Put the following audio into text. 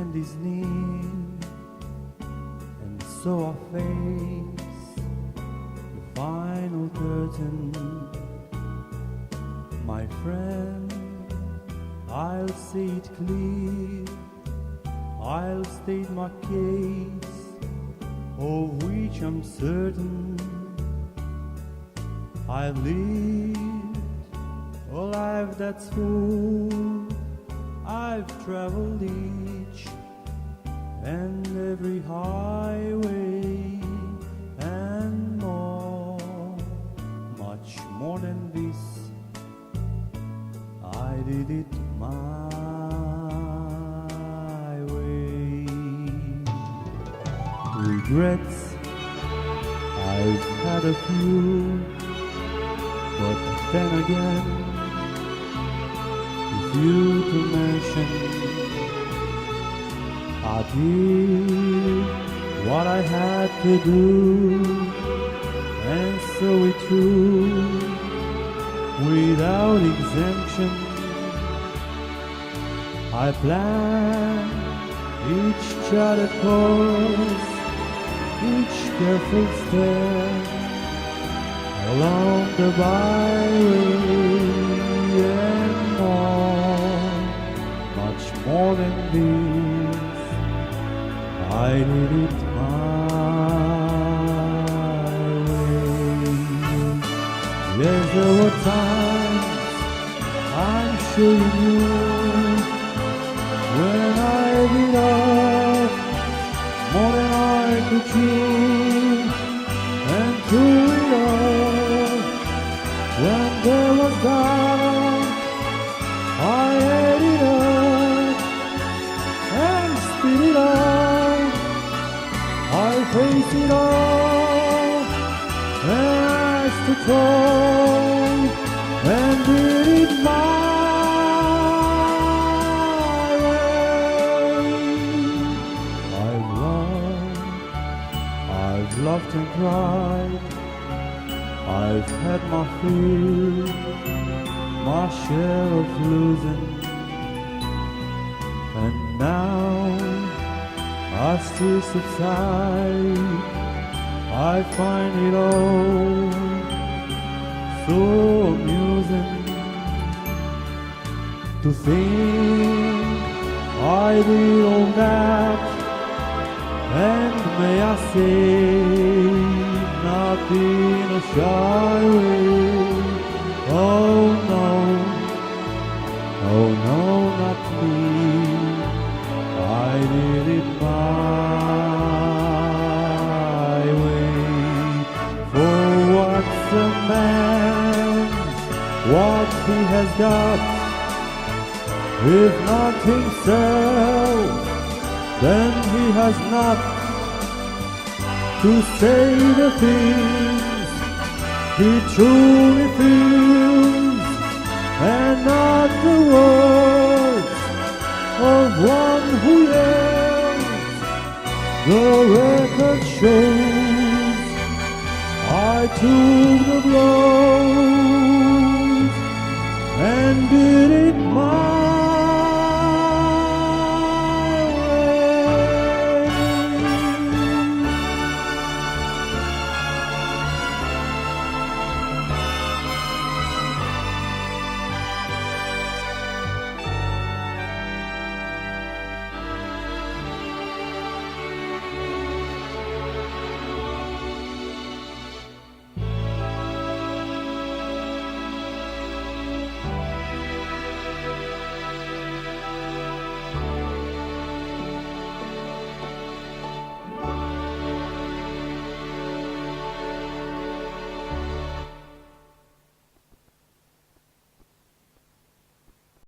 end is near, and so I face the final curtain. My friend, I'll see it clear, I'll state my case, of which I'm certain. I've lived a life that's full, I've traveled each and every highway and more, much more than this. I did it my way. Regrets, I've had a few, but then again, if you to mention, I did what I had to do, and so it through, without exemption. I planned each charted course, each careful step along the byway, and more, much more than this. I did it my way. Yes, there were times, I'm sure you knew, when I did up more than I could chew, and through it all, when there was doubt, I ate it up and spit it out. I faced it all and asked to try and did it my way. I've loved and cried, I've had my fill, my share of losing, and now I still subside. I find it all so amusing to think I did all that, and may I say, not in a shy way. Oh no, oh no, not me. I did it my way. For what's a man, what he has got, if not himself, then he has not to say the things he truly feels, and not the words of one who yells. The record shows I took the blows and did it my